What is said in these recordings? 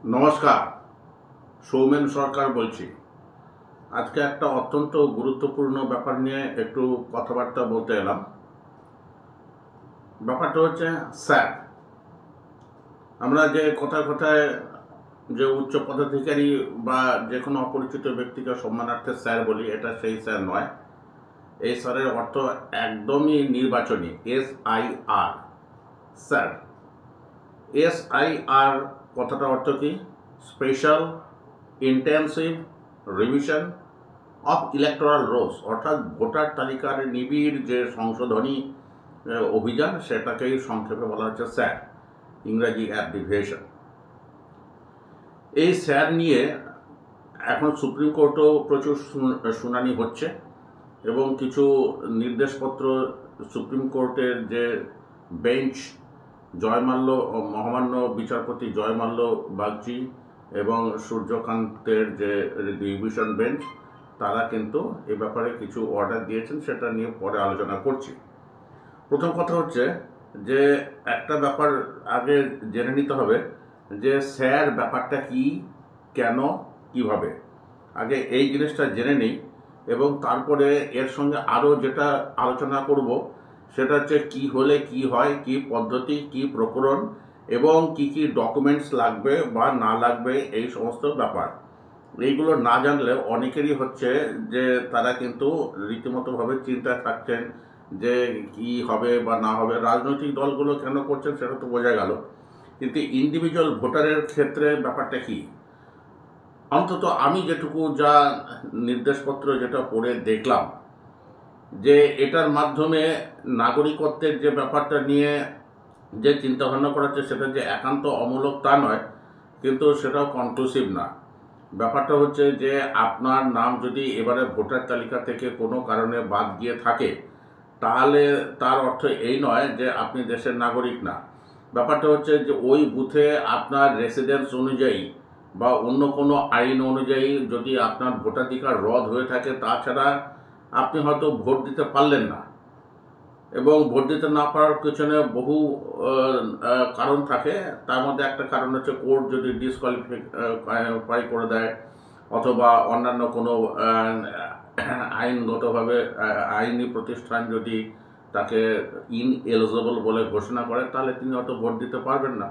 নমস্কার, সৌমেন সরকার বলছি। আজকে একটা অত্যন্ত গুরুত্বপূর্ণ ব্যাপার নিয়ে একটু কথাবার্তা বলতে এলাম। ব্যাপারটা হচ্ছে স্যার। আমরা যে কথায় কথায় যে উচ্চ পদাধিকারী বা যে কোনো অপরিচিত ব্যক্তিকে সম্মানার্থে স্যার বলি, এটা সেই স্যার নয়। এই স্যারের অর্থ একদমই নির্বাচনী, SIR, স্যার। SIR কথাটা অর্থ কি? Special intensive revision of electoral Rolle's, অর্থাৎ ভোটার তালিকার নিবিড় যে সংশোধনী অভিযান, সেটাকেই সংক্ষেপে বলা হচ্ছে স্যার, ইংরাজি অ্যাব্রিভিয়েশন। এই স্যার নিয়ে এখন সুপ্রিম কোর্টেও প্রচুর শুনানি হচ্ছে এবং কিছু নির্দেশপত্র সুপ্রিম কোর্টের যে বেঞ্চ, জয়মাল্য, মহামান্য বিচারপতি জয়মাল্য বাগচি এবং সূর্যকান্তের যে ডিভিশন বেঞ্চ, তারা কিন্তু এ ব্যাপারে কিছু অর্ডার দিয়েছেন, সেটা নিয়ে পরে আলোচনা করছি। প্রথম কথা হচ্ছে যে একটা ব্যাপার আগে জেনে নিতে হবে যে স্যার ব্যাপারটা কি, কেন, কিভাবে। আগে এই জিনিসটা জেনে নিই এবং তারপরে এর সঙ্গে আরও যেটা আলোচনা করব সেটা হচ্ছে কি হলে কি হয়, কি পদ্ধতি, কি প্রকরণ এবং কি কি ডকুমেন্টস লাগবে বা না লাগবে, এই সমস্ত ব্যাপার। এইগুলো না জানলে অনেকেরই হচ্ছে যে তারা কিন্তু রীতিমতোভাবে চিন্তায় থাকছেন যে কি হবে বা না হবে। রাজনৈতিক দলগুলো কেন করছেন সেটা তো বোঝা গেল, কিন্তু ইন্ডিভিজুয়াল ভোটারের ক্ষেত্রে ব্যাপারটা কি? অন্তত আমি যেটুকু যা নির্দেশপত্র যেটা পড়ে দেখলাম, যে এটার মাধ্যমে নাগরিকত্বের যে ব্যাপারটা নিয়ে যে চিন্তাভাবনা করা হচ্ছে সেটা যে একান্ত অমূলক তা নয়, কিন্তু সেটাও কনক্লুসিভ না। ব্যাপারটা হচ্ছে যে আপনার নাম যদি এবারে ভোটার তালিকা থেকে কোনো কারণে বাদ গিয়ে থাকে, তাহলে তার অর্থ এই নয় যে আপনি দেশের নাগরিক না। ব্যাপারটা হচ্ছে যে ওই বুথে আপনার রেসিডেন্স অনুযায়ী বা অন্য কোনো আইন অনুযায়ী যদি আপনার ভোটাধিকার রদ হয়ে থাকে, তাছাড়া আপনি হয়তো ভোট দিতে পারলেন না। এবং ভোট দিতে না পারার পেছনে বহু কারণ থাকে। তার মধ্যে একটা কারণ হচ্ছে কোর্ট যদি ডিসকোয়ালিফাই করে দেয়, অথবা অন্যান্য কোনো আইনগতভাবে আইনি প্রতিষ্ঠান যদি তাকে ইনএলিজিবল বলে ঘোষণা করে, তাহলে তিনি হয়তো ভোট দিতে পারবেন না।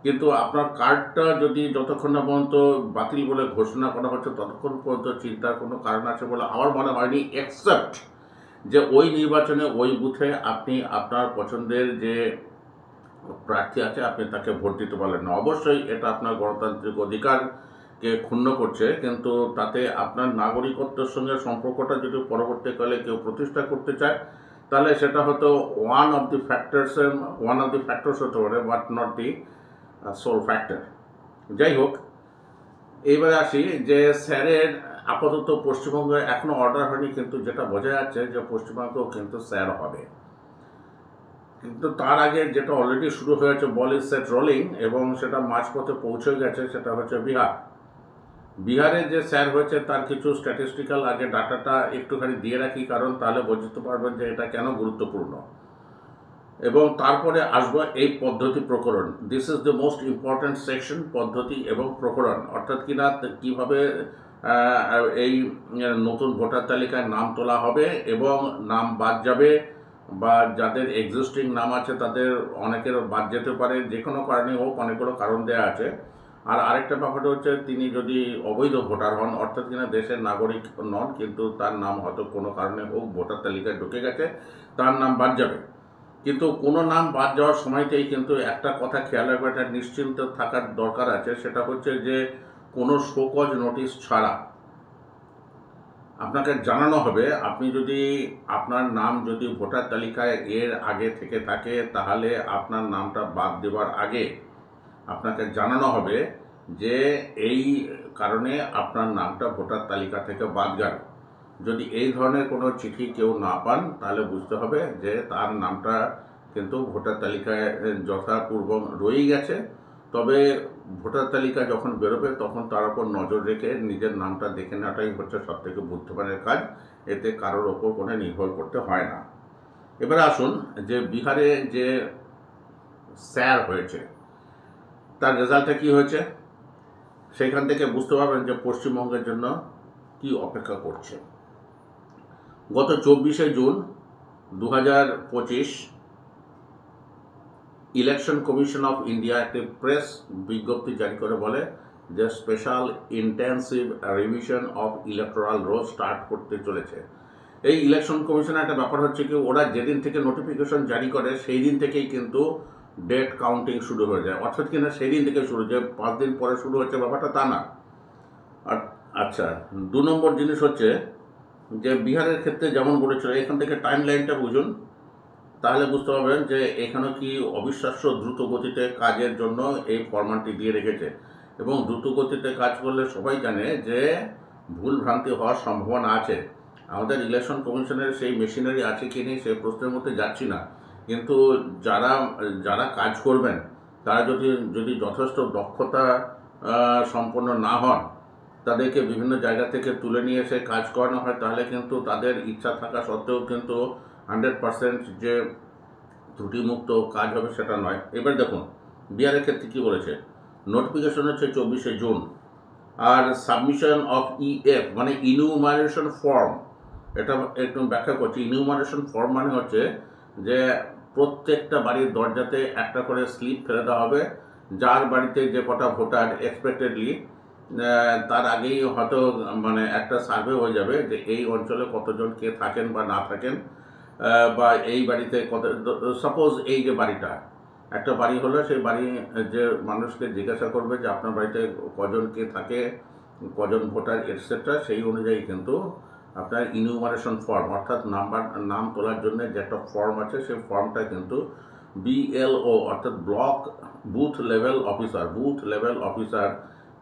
কিন্তু আপনার কার্ডটা যদি যতক্ষণ না পর্যন্ত বাতিল বলে ঘোষণা করা হচ্ছে, ততক্ষণ পর্যন্ত চিন্তার কোনো কারণ আছে বলে আমার মনে হয়নি, এক্সেপ্ট যে ওই নির্বাচনে ওই বুথে আপনি আপনার পছন্দের যে প্রার্থী আছে আপনি তাকে ভোট দিতে পারলেন না। অবশ্যই এটা আপনার গণতান্ত্রিক অধিকারকে ক্ষুণ্ণ করছে, কিন্তু তাতে আপনার নাগরিকত্বের সঙ্গে সম্পর্কটা যদি পরবর্তীকালে কেউ প্রতিষ্ঠা করতে চায়, তাহলে সেটা হয়তো ওয়ান অফ দি ফ্যাক্টরস হতে পারে, but not the sole factor. যাই হোক, এইবারে আসি যে স্যারের আপাতত পশ্চিমবঙ্গে এখনো অর্ডার হয়নি, কিন্তু যেটা বোঝা যাচ্ছে যে পশ্চিমবঙ্গেও কিন্তু স্যার হবে। কিন্তু তার আগে যেটা অলরেডি শুরু হয়েছে, বল ইজ সেট রোলিং, এবং সেটা মাঝপথে পৌঁছে গেছে, সেটা হচ্ছে বিহার। বিহারে যে স্যার হয়েছে তার কিছু স্ট্যাটিস্টিক্যাল আগে ডাটাটা একটুখানি দিয়ে রাখি, কারণ তাহলে বুঝতে পারবেন যে এটা কেন গুরুত্বপূর্ণ। এবং তারপরে আসবো এই পদ্ধতি প্রকরণ। This is the most important section, পদ্ধতি এবং প্রকরণ। অর্থাৎ কিনা কীভাবে এই নতুন ভোটার তালিকায় নাম তোলা হবে এবং নাম বাদ যাবে, বা যাদের এক্সিস্টিং নাম আছে তাদের অনেকের বাদ যেতে পারে, যে কোনো কারণে হোক, অনেকগুলো কারণ দেওয়া আছে। আর আরেকটা ব্যাপারটা হচ্ছে তিনি যদি অবৈধ ভোটার হন, অর্থাৎ কিনা দেশের নাগরিক নন, কিন্তু তার নাম হয়তো কোনো কারণে হোক ভোটার তালিকায় ঢুকে গেছে, তার নাম বাদ যাবে। কিন্তু কোনো নাম বাদ যাওয়ার সময়তেই কিন্তু একটা কথা খেয়াল রাখবে, একটা নিশ্চিন্ত থাকার দরকার আছে, সেটা হচ্ছে যে কোনো শোকজ নোটিশ ছাড়া আপনাকে জানানো হবে, আপনি যদি আপনার নাম যদি ভোটার তালিকায় এর আগে থেকে থাকে তাহলে আপনার নামটা বাদ দেওয়ার আগে আপনাকে জানানো হবে যে এই কারণে আপনার নামটা ভোটার তালিকা থেকে বাদ গেল। যদি এই ধরনের কোনো চিঠি কেউ না পান তাহলে বুঝতে হবে যে তার নামটা কিন্তু ভোটার তালিকায় যথাপূর্বক রয়েই গেছে। তবে ভোটার তালিকা যখন বেরোবে তখন তার উপর নজর রেখে নিজের নামটা দেখে নেওয়াটাই হচ্ছে সবথেকে বুদ্ধিমানের কাজ, এতে কারোর ওপর কোনো নির্ভর করতে হয় না। এবারে আসুন যে বিহারে যে স্যার হয়েছে তার রেজাল্টটা কি হয়েছে, সেইখান থেকে বুঝতে পারবেন যে পশ্চিমবঙ্গের জন্য কি অপেক্ষা করছে। গত 24শে জুন 2025 ইলেকশন কমিশন অফ ইন্ডিয়া একটি প্রেস বিজ্ঞপ্তি জারি করে বলে যে special intensive revision of electoral roll start করতে চলেছে। এই ইলেকশন কমিশনের একটা ব্যাপার হচ্ছে কি, ওরা যেদিন থেকে নোটিফিকেশন জারি করে সেই দিন থেকেই কিন্তু ডেট কাউন্টিং শুরু হয়ে যায়, অর্থাৎ কিনা সেই দিন থেকে শুরু, যে 5 দিন পরে শুরু হচ্ছে ব্যাপারটা তা না। আচ্ছা, 2 নম্বর জিনিস হচ্ছে যে বিহারের ক্ষেত্রে যেমন বলেছিল, এখান থেকে টাইম লাইনটা বুঝুন, তাহলে বুঝতে পারবেন যে এখানে কি অবিশ্বাস্য দ্রুত গতিতে কাজের জন্য এই ফরম্যাটটি দিয়ে রেখেছে। এবং দ্রুত গতিতে কাজ করলে সবাই জানে যে ভুল ভ্রান্তি হওয়ার সম্ভাবনা আছে। আমাদের ইলেকশন কমিশনের সেই মেশিনারি আছে কি নেই সেই প্রশ্নের মধ্যে যাচ্ছি না, কিন্তু যারা যারা কাজ করবেন তারা যদি যথেষ্ট দক্ষতা সম্পন্ন না হন, তাদেরকে বিভিন্ন জায়গা থেকে তুলে নিয়ে এসে কাজ করানো হয়, তাহলে কিন্তু তাদের ইচ্ছা থাকা সত্ত্বেও কিন্তু 100% যে ত্রুটিমুক্ত কাজ হবে সেটা নয়। এবার দেখুন বিহারের ক্ষেত্রে কী বলেছে, নোটিফিকেশন হচ্ছে 24শে জুন, আর সাবমিশন অফ ইএফ মানে ইনিউমারেশন ফর্ম, এটা একটু ব্যাখ্যা করছি। ইনিউমারেশন ফর্ম মানে হচ্ছে যে প্রত্যেকটা বাড়ির দরজাতে একটা করে স্লিপ ফেলে দেওয়া হবে, যার বাড়িতে যে কটা ভোটার এক্সপেক্টেডলি তার আগেই হয়তো মানে একটা সার্ভে হয়ে যাবে যে এই অঞ্চলে কতজন কে থাকেন বা না থাকেন, বা এই বাড়িতে কত, সাপোজ এই যে বাড়িটা একটা বাড়ি হলো, সেই বাড়ি যে মানুষকে জিজ্ঞাসা করবে যে আপনার বাড়িতে কজন কে থাকে, কজন ভোটার এটসেট্রা, সেই অনুযায়ী কিন্তু আপনার ইনিউমারেশন ফর্ম অর্থাৎ নাম তোলার জন্য যে একটা ফর্ম আছে সেই ফর্মটা কিন্তু BLO অর্থাৎ ব্লক বুথ লেভেল অফিসার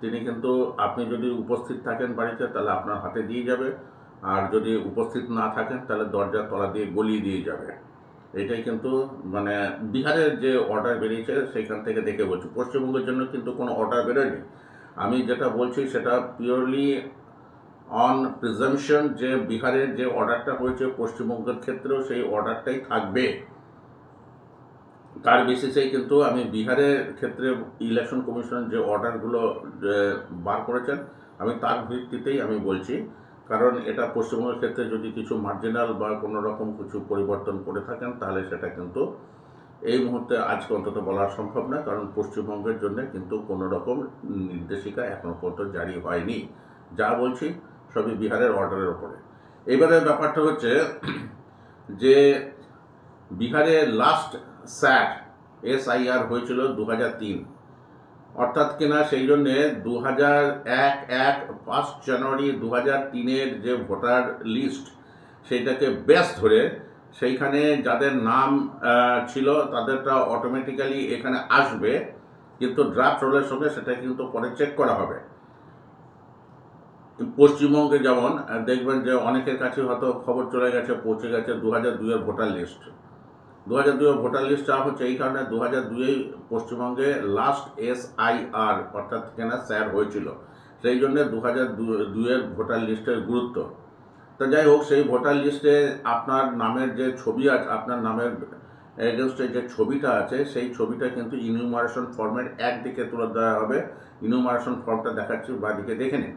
তিনি কিন্তু, আপনি যদি উপস্থিত থাকেন বাড়িতে তাহলে আপনার হাতে দিয়ে যাবে, আর যদি উপস্থিত না থাকেন তাহলে দরজার তলা দিয়ে গলিয়ে দিয়ে যাবে। এটাই কিন্তু মানে বিহারের যে অর্ডার বেরিয়েছে সেখান থেকে দেখে বলছি। পশ্চিমবঙ্গের জন্য কিন্তু কোনো অর্ডার বেরোয়নি। আমি যেটা বলছি সেটা পিওরলি অন প্রিজাম্পশন যে বিহারের যে অর্ডারটা হয়েছে পশ্চিমবঙ্গের ক্ষেত্রেও সেই অর্ডারটাই থাকবে, তার বেসিসেই কিন্তু আমি বিহারের ক্ষেত্রে ইলেকশন কমিশন যে অর্ডারগুলো বার করেছেন আমি তার ভিত্তিতেই আমি বলছি। কারণ এটা পশ্চিমবঙ্গের ক্ষেত্রে যদি কিছু মার্জিনাল বা কোনো রকম কিছু পরিবর্তন করে থাকেন তাহলে সেটা কিন্তু এই মুহূর্তে আজকে অন্তত বলা সম্ভব না, কারণ পশ্চিমবঙ্গের জন্য কিন্তু কোনো রকম নির্দেশিকা এখনও পর্যন্ত জারি হয়নি। যা বলছি সবই বিহারের অর্ডারের ওপরে। এবারে ব্যাপারটা হচ্ছে যে বিহারে লাস্ট SIR হয়েছিল 2003, অর্থাৎ কিনা সেই জন্যে 1 জানুয়ারি 2003 যে ভোটার লিস্ট সেইটাকে বেস ধরে সেইখানে যাদের নাম ছিল তাদেরটা অটোমেটিক্যালি এখানে আসবে, কিন্তু ড্রাফট রোলের সঙ্গে সেটা কিন্তু পরে চেক করা হবে। পশ্চিমবঙ্গে যেমন দেখবেন যে অনেকের কাছে হয়তো খবর চলে গেছে, পৌঁছে গেছে 2002 ভোটার লিস্ট। 2002 ভোটার লিস্ট চাওয়া হচ্ছে এই কারণে 2002 পশ্চিমবঙ্গে লাস্ট SIR অর্থাৎ কেনা স্যার হয়েছিল, সেই জন্যে 2002 ভোটার লিস্টের গুরুত্ব। তো যাই হোক, সেই ভোটার লিস্টে আপনার নামের যে ছবি আছে, আপনার নামের এগেনস্টে যে ছবিটা আছে সেই ছবিটা কিন্তু ইনিউমারেশন ফর্মের একদিকে তুলে দেওয়া হবে। ইনিউমারেশন ফর্মটা দেখাচ্ছি, বাদিকে দেখে নিন।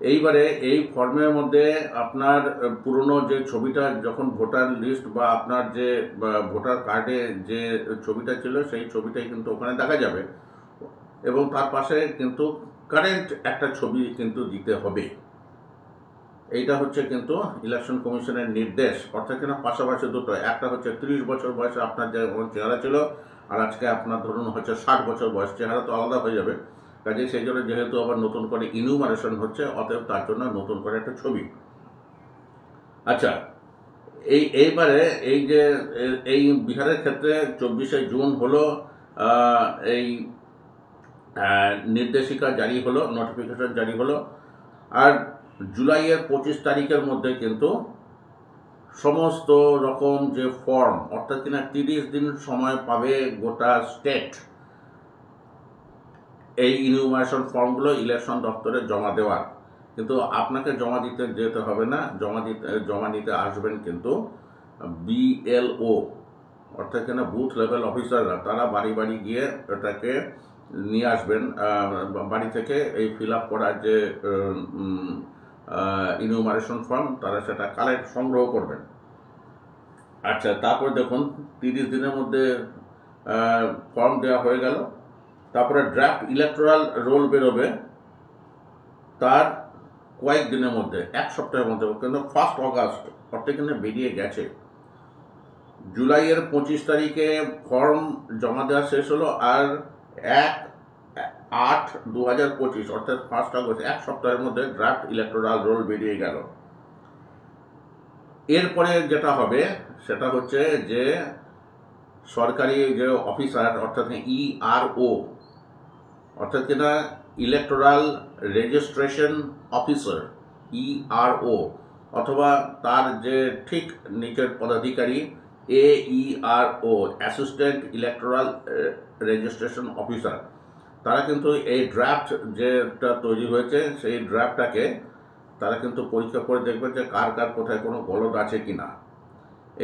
এইবারে এই ফর্মের মধ্যে আপনার পুরনো যে ছবিটা, যখন ভোটার লিস্ট বা আপনার যে ভোটার কার্ডে যে ছবিটা ছিল সেই ছবিটাই কিন্তু ওখানে দেখা যাবে, এবং তার পাশে কিন্তু কারেন্ট একটা ছবি কিন্তু দিতে হবে। এইটা হচ্ছে কিন্তু ইলেকশন কমিশনের নির্দেশ, অর্থাৎ কিনা পাশাপাশি দুটো, একটা হচ্ছে 30 বছর বয়সে আপনার যে চেহারা ছিল, আর আজকে আপনার ধরুন হচ্ছে 60 বছর বয়স, চেহারা তো আলাদা হয়ে যাবে। কাজে সেই জন্য যেহেতু আবার নতুন করে ইনিউমারেশন হচ্ছে, অতএব তার জন্য নতুন করে একটা ছবি। আচ্ছা, এইবারে এই যে এই বিহারের ক্ষেত্রে 24শে জুন হলো এই নির্দেশিকা জারি হলো, নোটিফিকেশন জারি হলো, আর জুলাইয়ের 25 তারিখের মধ্যে কিন্তু সমস্ত রকম যে ফর্ম, অর্থাৎ কিনা 30 দিন সময় পাবে গোটা স্টেট এই ইনফরমেশন ফর্মগুলো ইলেকশন দপ্তরে জমা দেওয়ার। কিন্তু আপনাকে জমা দিতে যেতে হবে না, জমা নিতে আসবেন কিন্তু বিএলও, অর্থাৎ কিনা বুথ লেভেল অফিসাররা, তারা বাড়ি বাড়ি গিয়ে এটাকে নিয়ে আসবেন, বাড়ি থেকে এই ফিল আপ করার যে ইনফরমেশন ফর্ম, তারা সেটা সংগ্রহ করবেন। আচ্ছা, তারপর দেখুন 30 দিনের মধ্যে ফর্ম দেওয়া হয়ে গেল। তারপরে ড্রাফট ইলেকটোরাল রোল বেরোবে তার কয়েকদিনের মধ্যে, এক সপ্তাহের মধ্যে, কিন্তু 1 অগাস্ট অর্থাৎ কিন্তু বেরিয়ে গেছে। জুলাইয়ের 25 তারিখে ফর্ম জমা দেওয়া শেষ হলো, আর 1/8/2025 অর্থাৎ 1 আগস্ট, এক সপ্তাহের মধ্যে ড্রাফট ইলেকটোরাল রোল বেরিয়ে গেল। এরপরে যেটা হবে সেটা হচ্ছে যে সরকারি যে অফিসার, অর্থাৎ ইআরও, অর্থাৎ কিনা ইলেকটোরাল রেজিস্ট্রেশন অফিসার, ইআরও, অথবা তার যে ঠিক নিচের পদাধিকারী AERO, assistant electoral registration officer, তারা কিন্তু এই ড্রাফট যেটা তৈরি হয়েছে সেই ড্রাফটটাকে তারা কিন্তু পরীক্ষা করে দেখবেন যে কার কার কোথায় কোনো গলদ আছে কিনা।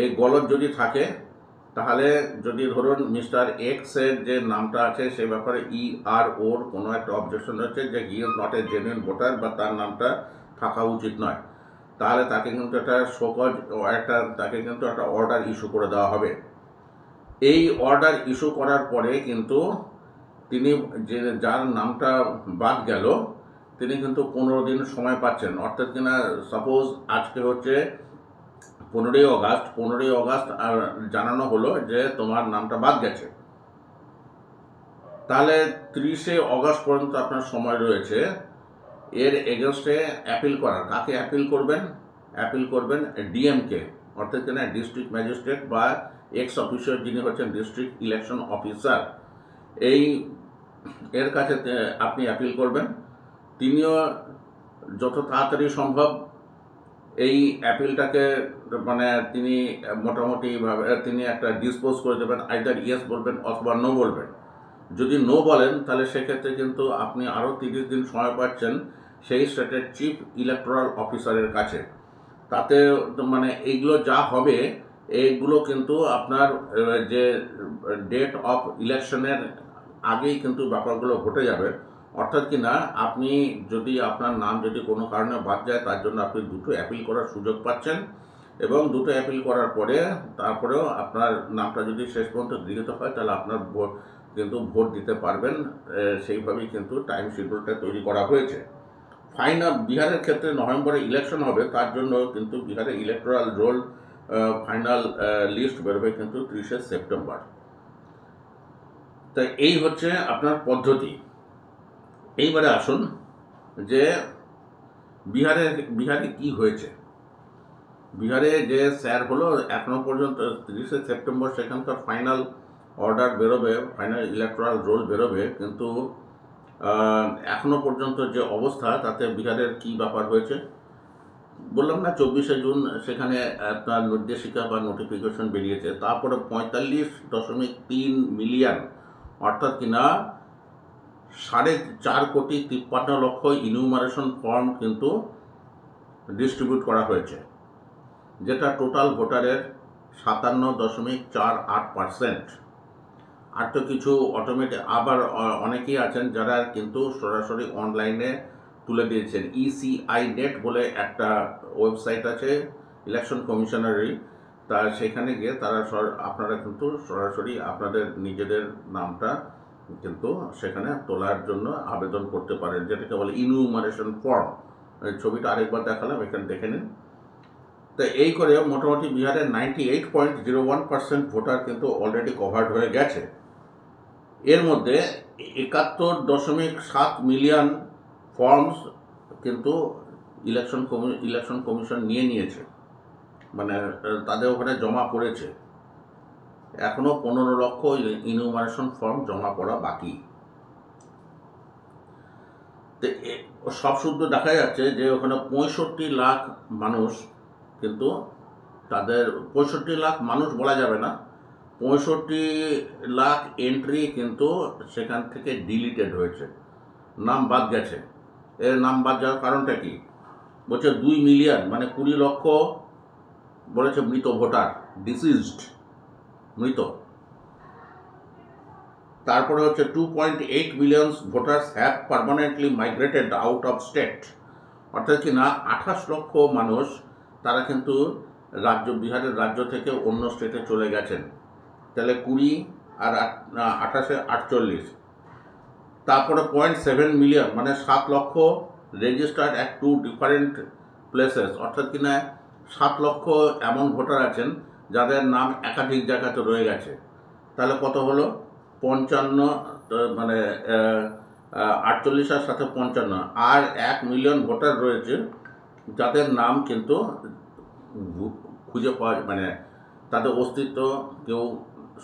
এই গলদ যদি থাকে, তাহলে যদি ধরুন মিস্টার এক্সের যে নামটা আছে সে ব্যাপারে ইআরওর কোনো একটা অবজেকশন হচ্ছে যে he is not a genuine voter, বা তার নামটা থাকা উচিত নয়, তাহলে তাকে কিন্তু তাকে কিন্তু একটা অর্ডার ইস্যু করে দেওয়া হবে। এই অর্ডার ইস্যু করার পরে কিন্তু তিনি যার নামটা বাদ গেল, তিনি কিন্তু 15 দিন সময় পাচ্ছেন। অর্থাৎ কিনা সাপোজ আজকে হচ্ছে 15ই অগাস্ট আর জানানো হলো যে তোমার নামটা বাদ গেছে, তাহলে 30শে অগাস্ট পর্যন্ত আপনার সময় রয়েছে এর এগেনস্টে অ্যাপিল করার। কাকে অ্যাপিল করবেন? অ্যাপিল করবেন ডিএমকে, অর্থাৎ কিনা ডিস্ট্রিক্ট ম্যাজিস্ট্রেট বা এক্স অফিসার, যিনি হচ্ছেন ডিস্ট্রিক্ট ইলেকশন অফিসার, এর কাছে আপনি অ্যাপিল করবেন। তিনিও যত তাড়াতাড়ি সম্ভব এই অ্যাপিলটাকে তিনি মোটামুটিভাবে তিনি একটা ডিসপোজ করে দেবেন, আইদার ইয়েস বলবেন অথবা নো বলবেন। যদি নো বলেন তাহলে সেক্ষেত্রে কিন্তু আপনি আরও 30 দিন সময় পাচ্ছেন সেই স্টেটের চিফ ইলেকটোরাল অফিসারের কাছে। তাতে এইগুলো যা হবে, এইগুলো কিন্তু আপনার যে ডেট অফ ইলেকশনের আগেই কিন্তু ব্যাপারগুলো ঘটে যাবে। অর্থাৎ কিনা আপনি যদি আপনার নাম যদি কোনো কারণে বাদ যায়, তার জন্য আপনি 2টো অ্যাপিল করার সুযোগ পাচ্ছেন, এবং 2টো অ্যাপিল করার পরে তারপরেও আপনার নামটা যদি শেষ পর্যন্ত গৃহীত হয়, তাহলে আপনার কিন্তু ভোট দিতে পারবেন। সেইভাবেই কিন্তু টাইম শিডিউলটা তৈরি করা হয়েছে। বিহারের ক্ষেত্রে নভেম্বরে ইলেকশন হবে, তার জন্য কিন্তু বিহারের ইলেকটোরাল রোল ফাইনাল লিস্ট বেরোবে কিন্তু 30শে সেপ্টেম্বর। তাই এই হচ্ছে আপনার পদ্ধতি। এইবারে আসুন যে বিহারে কি হয়েছে। বিহারে যে স্যার হলো, এখনো পর্যন্ত 30শে সেপ্টেম্বর সেখানকার ফাইনাল অর্ডার বেরোবে, ফাইনাল ইলেকটোরাল রোল বেরোবে, কিন্তু এখনো পর্যন্ত যে অবস্থা, তাতে বিহারের কি ব্যাপার হয়েছে বললাম না, 24শে জুন সেখানে তার নির্দেশিকা বা নোটিফিকেশন বেরিয়েছে। তারপরে 45.3 মিলিয়ন, অর্থাৎ কিনা 4.53 কোটি ইনুমারেশন ফর্ম কিন্তু ডিস্ট্রিবিউট করা হয়েছে, যেটা টোটাল ভোটারের 57.48%। আর তো কিছু অটোমেটিক, আবার অনেকেই আছেন যারা কিন্তু সরাসরি অনলাইনে তুলে দিয়েছেন। ECI নেট বলে একটা ওয়েবসাইট আছে ইলেকশন কমিশনারেরই, তা সেখানে গিয়ে তারা আপনারা কিন্তু সরাসরি আপনাদের নিজেদের নামটা কিন্তু সেখানে তোলার জন্য আবেদন করতে পারেন, যেটাকে বলে ইনুমারেশন ফর্ম। ছবিটা আরেকবার দেখালাম, এখানে দেখে নিন। তো এই করে মোটামুটি বিহারের 98.01% ভোটার কিন্তু অলরেডি কভার্ড হয়ে গেছে। এর মধ্যে 71.7 মিলিয়ন ফর্মস কিন্তু ইলেকশন কমিশন নিয়েছে। মানে তাদের ওখানে জমা পড়েছে, এখনও 15 লক্ষ ইনুমারেশন ফর্ম জমা পড়া বাকি। তো সব সূত্র দেখা যাচ্ছে যে ওখানে 65 লাখ মানুষ কিন্তু তাদের 65 লাখ মানুষ বলা যাবে না, 65 লাখ এন্ট্রি কিন্তু সেখান থেকে ডিলিটেড হয়েছে, নাম বাদ গেছে। এর নাম বাদ যাওয়ার কারণটা কি? বলছে 2 মিলিয়ন মানে 20 লক্ষ বলেছে মৃত ভোটার, ডিসিজড, মৃত। তারপরে হচ্ছে 2.8 million voters have permanently migrated out of state, অর্থাৎ কি না 28 লক্ষ মানুষ তারা কিন্তু বিহারের রাজ্য থেকে অন্য স্টেটে চলে গেছেন। তাহলে 20 আর 28 48। তারপরে 0.7 মিলিয়ন মানে 7 লক্ষ রেজিস্টার্ড অ্যাট 2 ডিফারেন্ট প্লেসেস, অর্থাৎ কিনা 7 লক্ষ এমন ভোটার আছেন যাদের নাম একাধিক জায়গাতে রয়ে গেছে। তাহলে কত হলো? 55, মানে 48 আর সাথে 55, আর 1 মিলিয়ন ভোটার রয়েছে যাদের নাম কিন্তু খুঁজে পাওয়া, মানে তাদের অস্তিত্ব কেউ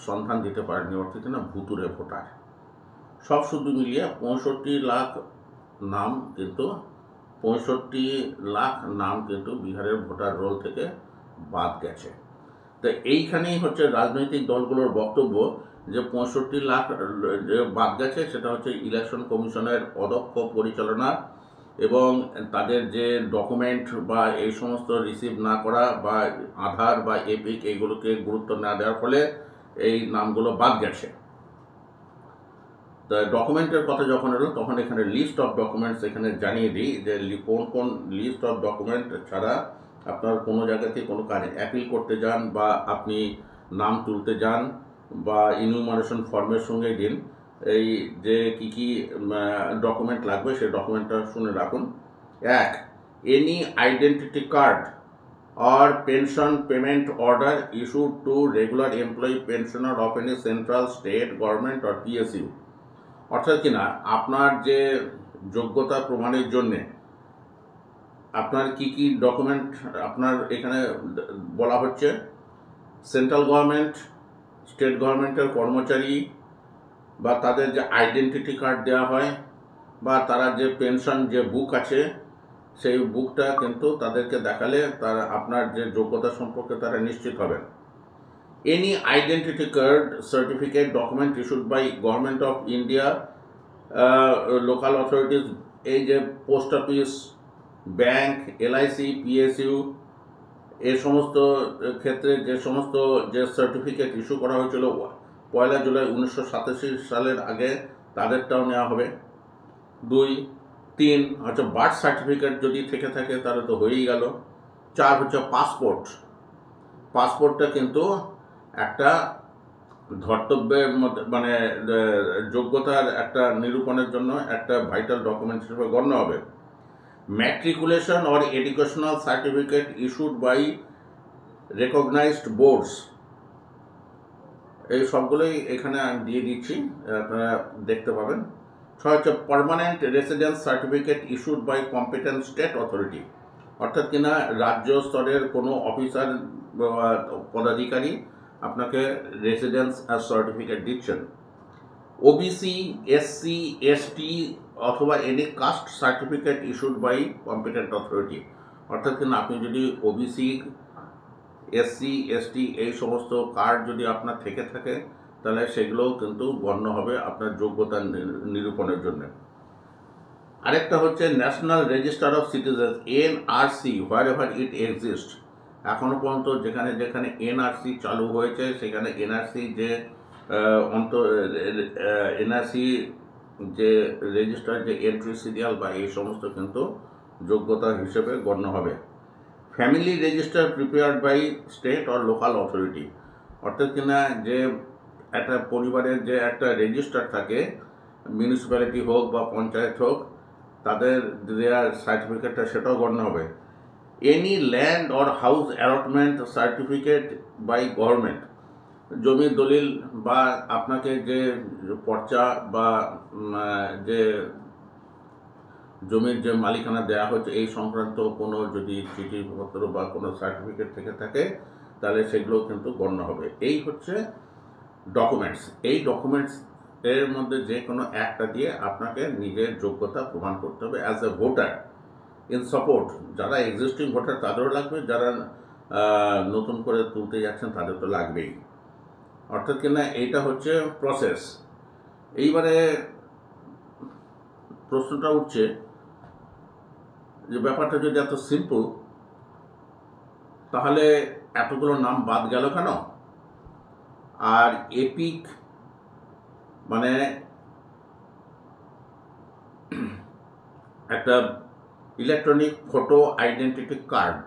সন্ধান দিতে পারেনি, অর্থাৎ না ভুতুরে ভোটার। সব শুধু মিলিয়ে 65 লাখ নাম কিন্তু 65 লাখ নাম কিন্তু বিহারের ভোটার রোল থেকে বাদ গেছে। তো এইখানেই হচ্ছে রাজনৈতিক দলগুলোর বক্তব্য যে 65 লাখ যে বাদ গেছে সেটা হচ্ছে ইলেকশন কমিশনের অদক্ষ পরিচালনা এবং তাদের যে ডকুমেন্ট বা এই সমস্ত রিসিভ না করা বা আধার বা এপিক এইগুলোকে গুরুত্ব না দেওয়ার ফলে এই নামগুলো বাদ গেছে। তো ডকুমেন্টের কথা যখন এলো তখন এখানে লিস্ট অফ ডকুমেন্টস এখানে জানিয়ে দিই যে কোন কোন লিস্ট অফ ডকুমেন্ট ছাড়া আপনার কোনো জায়গাতে কোনো কাজে অ্যাপিল করতে যান বা আপনি নাম তুলতে যান বা ইনুমারেশন ফর্মের সঙ্গে দিন, এই যে কি কি ডকুমেন্ট লাগবে সেই ডকুমেন্টটা শুনে রাখুন। 1. Any identity card or pension payment order issued to regular employee pensioner of any central, state government or PSU, অর্থাৎ কিনা আপনার যে যোগ্যতা প্রমাণের জন্যে আপনার কি কি ডকুমেন্ট আপনার এখানে বলা হচ্ছে। সেন্ট্রাল গভর্নমেন্ট, স্টেট গভর্নমেন্টের কর্মচারী বা তাদের যে আইডেন্টিটি কার্ড দেওয়া হয় বা তারা যে পেনশন যে বুক আছে সেই বুকটা কিন্তু তাদেরকে দেখালে তারা আপনার যে যোগ্যতা সম্পর্কে তারা নিশ্চিত হবেন। Any identity card certificate document issued by government of India, local authorities, এই যে post office, bank, LIC, PSU, এই সমস্ত ক্ষেত্রে যে সমস্ত যে সার্টিফিকেট ইস্যু করা হয়েছিল 1 জুলাই 1987 সালের আগে তাদেরটাও নেওয়া হবে। 2, 3 হচ্ছে বার্থ সার্টিফিকেট যদি থেকে থাকে তাহলে তো হয়েই গেল। 4 হচ্ছে পাসপোর্ট, পাসপোর্টটা কিন্তু একটা ধর্তব্যের মধ্যে মানে যোগ্যতার একটা নিরূপণের জন্য একটা ভাইটাল ডকুমেন্ট হিসেবে গণ্য হবে। Matriculation or educational certificate issued by recognised boards, এই সবগুলোই এখানে আমি দিয়ে দিচ্ছি, আপনারা দেখতে পাবেন। 6 হচ্ছে permanent residence certificate issued by competent state authority, অর্থাৎ কিনা রাজ্য স্তরের কোনো অফিসার পদাধিকারী আপনাকে রেসিডেন্স সার্টিফিকেট দিচ্ছেন। ওবিসি, এসসি, এসটি অথবা any caste certificate issued by competent authority, অর্থাৎ কিনা আপনি যদি ওবিসি, এসসি, এসটি এই সমস্ত কার্ড যদি আপনার থেকে থাকে তাহলে সেগুলোও কিন্তু গণ্য হবে আপনার যোগ্যতা নিরূপণের জন্য। আরেকটা হচ্ছে national register of citizens, NRC, where ever it exist. এখনও পর্যন্ত যেখানে যেখানে এনআরসি চালু হয়েছে সেখানে এনআরসি যে এনআরসি যে রেজিস্টার যে এন্ট্রি সিরিয়াল বা এই সমস্ত কিন্তু যোগ্যতা হিসেবে গণ্য হবে। Family register prepared by state or local authority, অর্থাৎ কিনা যে একটা পরিবারের যে একটা রেজিস্টার থাকে, মিউনিসিপ্যালিটি হোক বা পঞ্চায়েত হোক, তাদের দেওয়ার সার্টিফিকেটটা সেটাও গণ্য হবে। Any land or house allotment certificate by government, জমির দলিল বা আপনাকে যে পর্চা বা যে জমির যে মালিকানা দেওয়া হচ্ছে এই সংক্রান্ত কোনো যদি চিঠিপত্র বা কোনো সার্টিফিকেট থেকে থাকে তাহলে সেগুলো কিন্তু গণ্য হবে। এই হচ্ছে ডকুমেন্টস। এই ডকুমেন্টস এর মধ্যে যে কোনো একটা দিয়ে আপনাকে নিজের যোগ্যতা প্রমাণ করতে হবে as a voter in support. যারা এক্সিস্টিং ভোটার তাদেরও লাগবে, যারা নতুন করে তুলতে যাচ্ছেন তাদের তো লাগবেই। অর্থাৎ কিনা এইটা হচ্ছে প্রসেস। এইবারে প্রশ্নটা উঠছে যে ব্যাপারটা যদি এত সিম্পল তাহলে এতগুলো নাম বাদ গেল কেন? আর এপিক মানে একটা electronic photo identity card,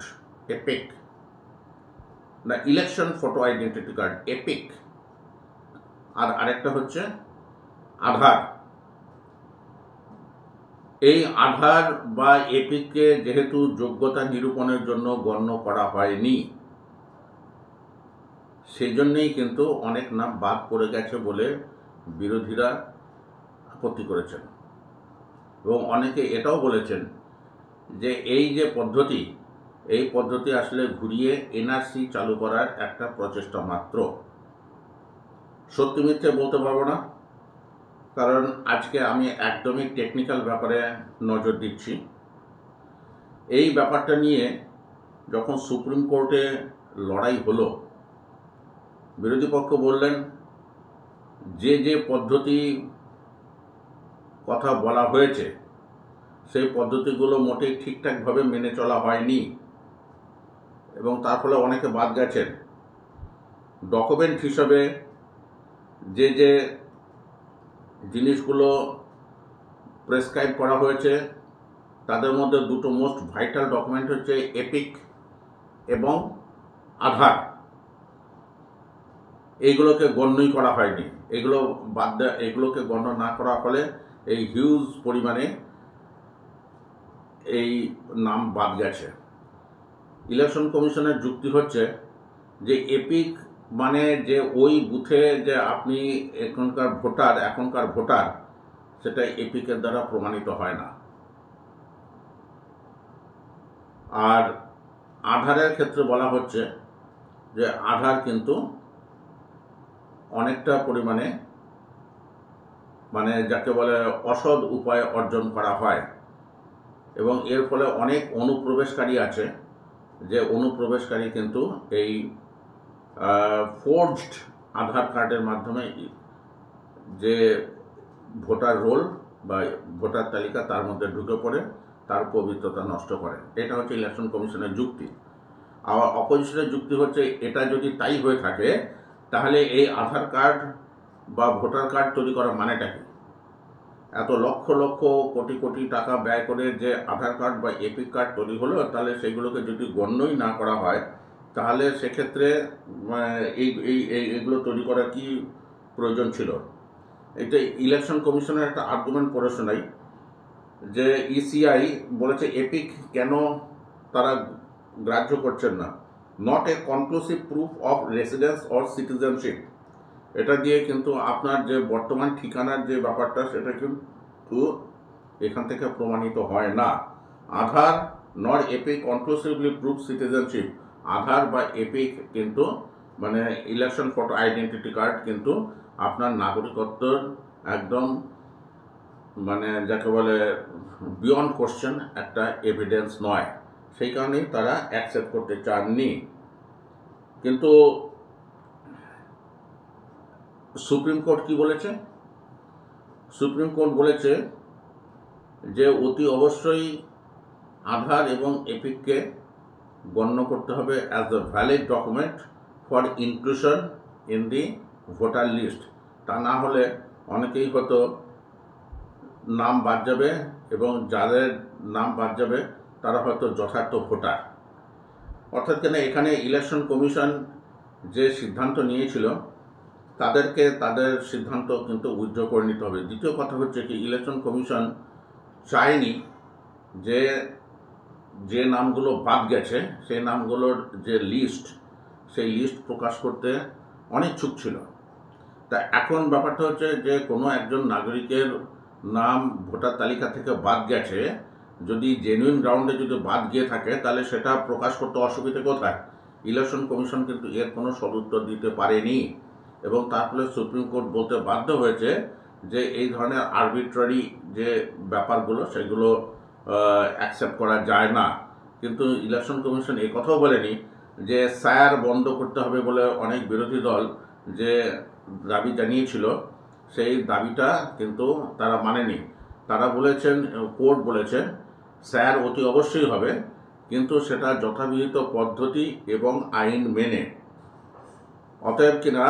EPIC না, election photo identity card EPIC. আর আরেকটা হচ্ছে আধার। এই আধার বা এপিককে যেহেতু যোগ্যতা নিরূপণের জন্য গণ্য করা হয়নি, সেই জন্যেই কিন্তু অনেক নাম বাদ পড়ে গেছে বলে বিরোধীরা আপত্তি করেছেন। এবং অনেকে এটাও বলেছেন যে এই যে পদ্ধতি, এই পদ্ধতি আসলে ঘুরিয়ে এনআরসি চালু করার একটা প্রচেষ্টা মাত্র। সত্যি মিথ্যে বলতে পারবো না, কারণ আজকে আমি একদমই টেকনিক্যাল ব্যাপারে নজর দিচ্ছি। এই ব্যাপারটা নিয়ে যখন সুপ্রিম কোর্টে লড়াই হলো, বিরোধী পক্ষ বললেন যে যে পদ্ধতি কথা বলা হয়েছে সেই পদ্ধতিগুলো মোটেই ঠিকঠাকভাবে মেনে চলা হয়নি এবং তার ফলে অনেকে বাদ গেছেন। ডকুমেন্ট হিসাবে যে যে জিনিসগুলো প্রেসক্রাইব করা হয়েছে তাদের মধ্যে দুটো মোস্ট ভাইটাল ডকুমেন্ট হচ্ছে এপিক এবং আধার। এইগুলোকে গণ্যই করা হয়নি। এগুলো বাদ এগুলোকে গণ্য না করার ফলে এই হিউজ পরিমাণে এই নাম বাদ গেছে। ইলেকশন কমিশনের যুক্তি হচ্ছে যে এপিক মানে যে ওই বুথে যে আপনি এখনকার ভোটার সেটা এপিকের দ্বারা প্রমাণিত হয় না। আর আধারের ক্ষেত্রে বলা হচ্ছে যে আধার কিন্তু অনেকটা পরিমাণে মানে যাকে বলে অসৎ উপায়ে অর্জন করা হয় এবং এর ফলে অনেক অনুপ্রবেশকারী আছে যে অনুপ্রবেশকারী কিন্তু এই ফোর্জড আধার কার্ডের মাধ্যমে যে ভোটার রোল বা ভোটার তালিকা তার মধ্যে ঢুকে পড়ে তার পবিত্রতা নষ্ট করে। এটা হচ্ছে ইলেকশন কমিশনের যুক্তি। আবার অপোজিশনের যুক্তি হচ্ছে এটা যদি তাই হয়ে থাকে তাহলে এই আধার কার্ড বা ভোটার কার্ড তৈরি করার মানেটা কি? এত লক্ষ লক্ষ কোটি কোটি টাকা ব্যয় করে যে আধার কার্ড বা এপিক কার্ড তৈরি হলো, তাহলে সেগুলোকে যদি গণ্যই না করা হয় তাহলে সেক্ষেত্রে এগুলো তৈরি করার কি প্রয়োজন ছিল? এটা ইলেকশন কমিশনের একটা আর্গুমেন্ট পড়ে শোনাই যে ইসিআই বলেছে এপিক কেন তারা গ্রাহ্য করছেন না। Not a conclusive proof of residence or citizenship. এটা দিয়ে কিন্তু আপনার যে বর্তমান ঠিকানার যে ব্যাপারটা সেটা কিন্তু এখান থেকে প্রমাণিত হয় না। আধার নর এপিক কনক্লুসিভলি প্রুফ সিটিজেনশিপ। আধার বা এপিক কিন্তু মানে ইলেকশন ফটো আইডেন্টিটি কার্ড কিন্তু আপনার নাগরিকত্বর একদম মানে যাকে বলে বিয়ন্ড কোশ্চেন একটা এভিডেন্স নয়। সেই কারণেই তারা অ্যাকসেপ্ট করতে চাননি। কিন্তু সুপ্রিম কোর্ট কি বলেছে? সুপ্রিম কোর্ট বলেছে যে অতি অবশ্যই আধার এবং এপিককে গণ্য করতে হবে as the valid document for inclusion in the voter list. তা না হলে অনেকেই হয়তো নাম বাদ যাবে এবং যাদের নাম বাদ যাবে তারা হয়তো যথার্থ ভোটার। অর্থাৎ কেন এখানে ইলেকশন কমিশন যে সিদ্ধান্ত নিয়েছিল তাদেরকে তাদের সিদ্ধান্ত কিন্তু উইথড্র করে নিতে হবে। দ্বিতীয় কথা হচ্ছে কি, ইলেকশন কমিশন চায়নি যে যে নামগুলো বাদ গেছে সেই নামগুলোর যে লিস্ট সেই লিস্ট প্রকাশ করতে অনিচ্ছুক ছিল। তা এখন ব্যাপারটা হচ্ছে যে কোনো একজন নাগরিকের নাম ভোটার তালিকা থেকে বাদ গেছে, যদি জেনুইন গ্রাউন্ডে যদি বাদ গিয়ে থাকে তাহলে সেটা প্রকাশ করতে অসুবিধে কোথায়? ইলেকশন কমিশন কিন্তু এর কোনো সদুত্তর দিতে পারেনি, এবং তার ফলে সুপ্রিম কোর্ট বলতে বাধ্য হয়েছে যে এই ধরনের আরবিট্রারি যে ব্যাপারগুলো সেগুলো অ্যাকসেপ্ট করা যায় না। কিন্তু ইলেকশন কমিশন এই কথাও বলেনি যে স্যার বন্ধ করতে হবে বলে অনেক বিরোধী দল যে দাবি জানিয়েছিল, সেই দাবিটা কিন্তু তারা মানেনি। তারা বলেছেন, কোর্ট বলেছেন স্যার অতি অবশ্যই হবে, কিন্তু সেটা যথাবিহিত পদ্ধতি এবং আইন মেনে। অতএব কিনা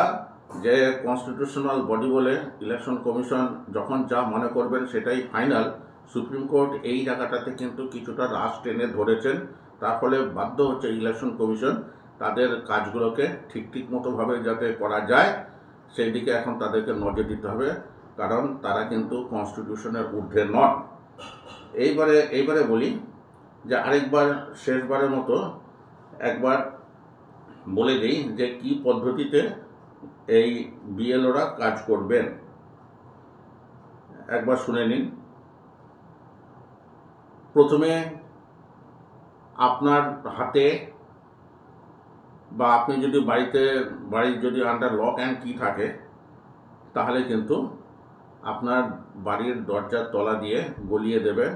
যে কনস্টিটিউশনাল বডি বলে ইলেকশন কমিশন যখন যা মনে করবেন সেটাই ফাইনাল, সুপ্রিম কোর্ট এই জায়গাটাতে কিন্তু কিছুটা রাশ টেনে ধরেছেন। তার ফলে বাধ্য হচ্ছে ইলেকশন কমিশন তাদের কাজগুলোকে ঠিক মতোভাবে যাতে করা যায় সেই দিকে এখন তাদেরকে নজর দিতে হবে, কারণ তারা কিন্তু কনস্টিটিউশনের ঊর্ধ্বে নন। এইবারে বলি যে আরেকবার শেষবারের মতো একবার বলে দিই যে কি পদ্ধতিতে এই বিএলওরা কাজ করবেন, একবার শুনে নিন। প্রথমে আপনার হাতে বা আপনি যদি বাড়ির যদি আন্ডার লক অ্যান্ড কি থাকে তাহলে কিন্তু আপনার বাড়ির দরজার তলা দিয়ে গলিয়ে দেবে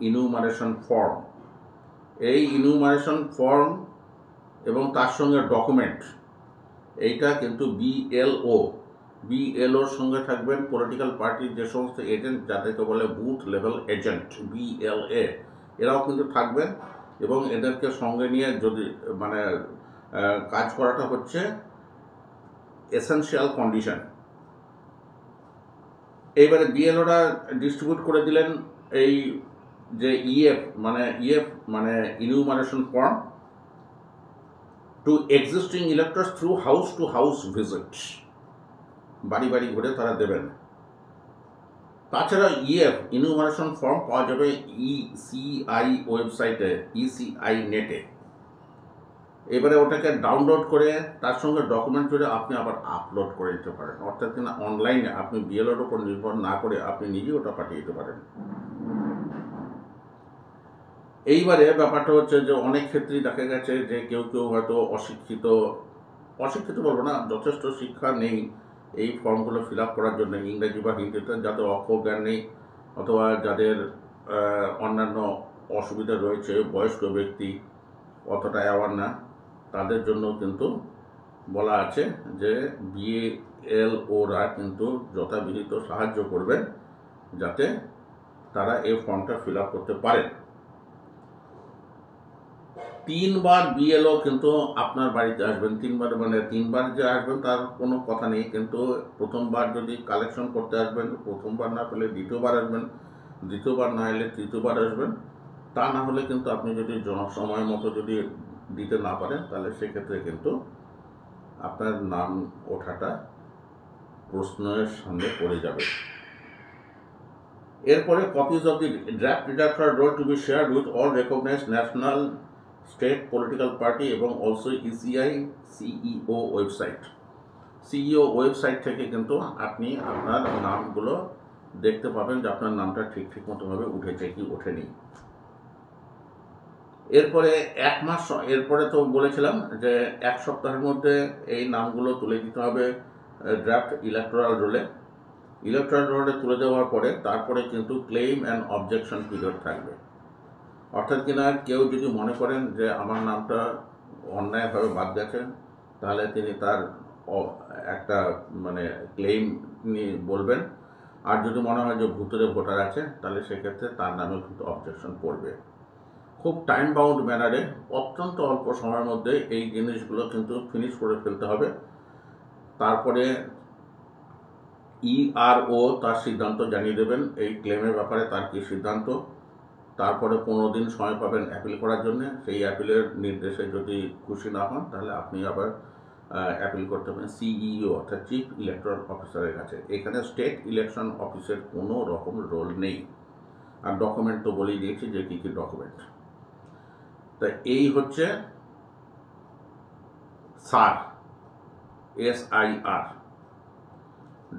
ইনুমারেশন ফর্ম। এই ইনুমারেশন ফর্ম এবং তার সঙ্গে ডকুমেন্ট, এইটা কিন্তু বিএলওর সঙ্গে থাকবেন পলিটিক্যাল পার্টির যে সমস্ত এজেন্ট যাদেরকে বলে বুথ লেভেল এজেন্ট BLA, এরাও কিন্তু থাকবেন, এবং এদেরকে সঙ্গে নিয়ে যদি মানে কাজ করাটা হচ্ছে এসেনশিয়াল কন্ডিশন। এইবারে বিএলওরা ডিস্ট্রিবিউট করে দিলেন এই যে ইএফ মানে enumeration form two existing electors through house to house visit, বাড়ি ঘুরে তারা দেবেন। তাছাড়া ইনুমারেশন ফর্ম পাওয়া যাবে ECI ওয়েবসাইটে, ECI নেটে। এবারে ওটাকে ডাউনলোড করে তার সঙ্গে ডকুমেন্ট করে আপনি আবার আপলোড করে দিতে পারেন, অর্থাৎ কিনা অনলাইনে আপনি বিএলওর উপর নির্ভর না করে আপনি নিজেই ওটা পাঠিয়ে দিতে পারেন। এইবারে ব্যাপারটা হচ্ছে যে অনেক ক্ষেত্রেই দেখা গেছে যে কেউ হয়তো অশিক্ষিত বলবো না, যথেষ্ট শিক্ষা নেই এই ফর্মগুলো ফিল আপ করার জন্য, ইংরেজি বা হিন্দিতে, যাদের অক্ষর জ্ঞান নেই অথবা যাদের অন্যান্য অসুবিধা রয়েছে, বয়স্ক ব্যক্তি অতটা অ্যাওয়ার না, তাদের জন্য কিন্তু বলা আছে যে বিএলওরা কিন্তু যথাবিহিত সাহায্য করবেন যাতে তারা এই ফর্মটা ফিল আপ করতে পারেন। 3 বার বিএলও কিন্তু আপনার বাড়িতে আসবেন। 3 বার যে আসবেন তার কোনো কথা নেই, কিন্তু প্রথমবার যদি কালেকশন করতে আসবেন, প্রথমবার না পেলে দ্বিতীয়বার আসবেন, দ্বিতীয়বার না এলে তৃতীয়বার আসবেন। তা না হলে কিন্তু আপনি যদি সময় মতো যদি দিতে না পারেন তাহলে সেক্ষেত্রে কিন্তু আপনার নাম ওঠাটা প্রশ্নের সামনে পড়ে যাবে। এরপরে copies of the draft electoral roll to be shared with all recognized national, state political party এবং also ECI CEO website. CEO website থেকে কিন্তু আপনি আপনার নামগুলো দেখতে পাবেন যে আপনার নামটা ঠিক মতোভাবে উঠেছে কি ওঠেনি। এরপরে এরপরে তো বলেছিলাম যে 1 সপ্তাহের মধ্যে এই নামগুলো তুলে দিতে হবে ড্রাফট ইলেকটোরাল রোলে তুলে দেওয়ার পরে তারপরে কিন্তু ক্লেইম অ্যান্ড অবজেকশন পিরিয়ড থাকবে। অর্থাৎ কিনা কেউ যদি মনে করেন যে আমার নামটা অন্যায়ভাবে বাদ গেছে, তাহলে তিনি তার একটা মানে ক্লেইম নিয়ে বলবেন। আর যদি মনে হয় যে ভুতুরে ভোটার আছে তাহলে সেক্ষেত্রে তার নামে কিন্তু অবজেকশন পড়বে। খুব টাইম বাউন্ড ম্যানারে অত্যন্ত অল্প সময়ের মধ্যে এই জিনিসগুলো কিন্তু ফিনিশ করে ফেলতে হবে। তারপরে ERO তার সিদ্ধান্ত জানিয়ে দেবেন এই ক্লেমের ব্যাপারে, তার কি সিদ্ধান্ত। তারপরে 15 দিন সময় পাবেন অ্যাপিল করার জন্য। সেই অ্যাপিলের নির্দেশে যদি খুশি না হন তাহলে আপনি আবার অ্যাপিল করতে পারেন CEO অর্থাৎ চিফ ইলেকট্রাল অফিসারের কাছে। এখানে স্টেট ইলেকশন অফিসের কোনো রকম রোল নেই। আর ডকুমেন্ট তো বলেই দিয়েছি যে কী ডকুমেন্ট। তা এই হচ্ছে SIR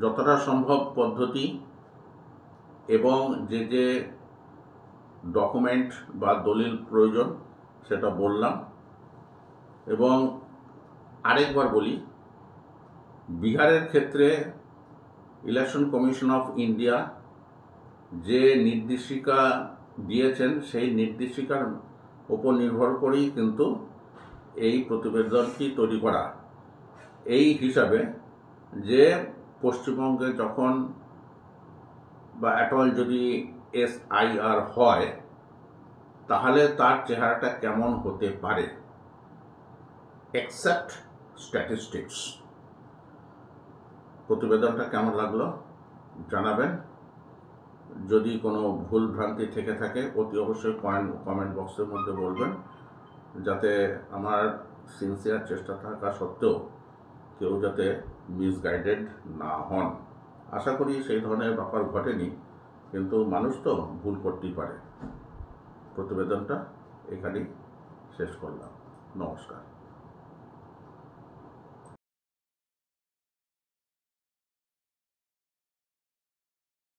যতটা সম্ভব পদ্ধতি এবং যে ডকুমেন্ট বা দলিল প্রয়োজন সেটা বললাম। এবং আরেকবার বলি, বিহারের ক্ষেত্রে ইলেকশন কমিশন অফ ইন্ডিয়া যে নির্দেশিকা দিয়েছেন সেই নির্দেশিকার উপর নির্ভর করেই কিন্তু এই প্রতিবেদনটি তৈরি করা। এই হিসাবে যে পশ্চিমবঙ্গে যখন বা অ্যাটল যদি SIR হয় তাহলে তার চেহারাটা কেমন হতে পারে, এক্সেপ্ট স্ট্যাটিস্টিক্স। প্রতিবেদনটা কেমন লাগলো জানাবেন। যদি কোনো ভুল ভ্রান্তি থেকে থাকে অতি অবশ্যই কমেন্ট বক্সের মধ্যে বলবেন, যাতে আমার সিনসিয়ার চেষ্টা থাকা সত্ত্বেও কেউ যাতে মিসগাইডেড না হন। আশা করি সেই ধরনের ব্যাপার ঘটেনি, কিন্তু মানুষ তো ভুল করতেই পারে। প্রতিবেদনটা এখানেই শেষ করলাম। নমস্কার।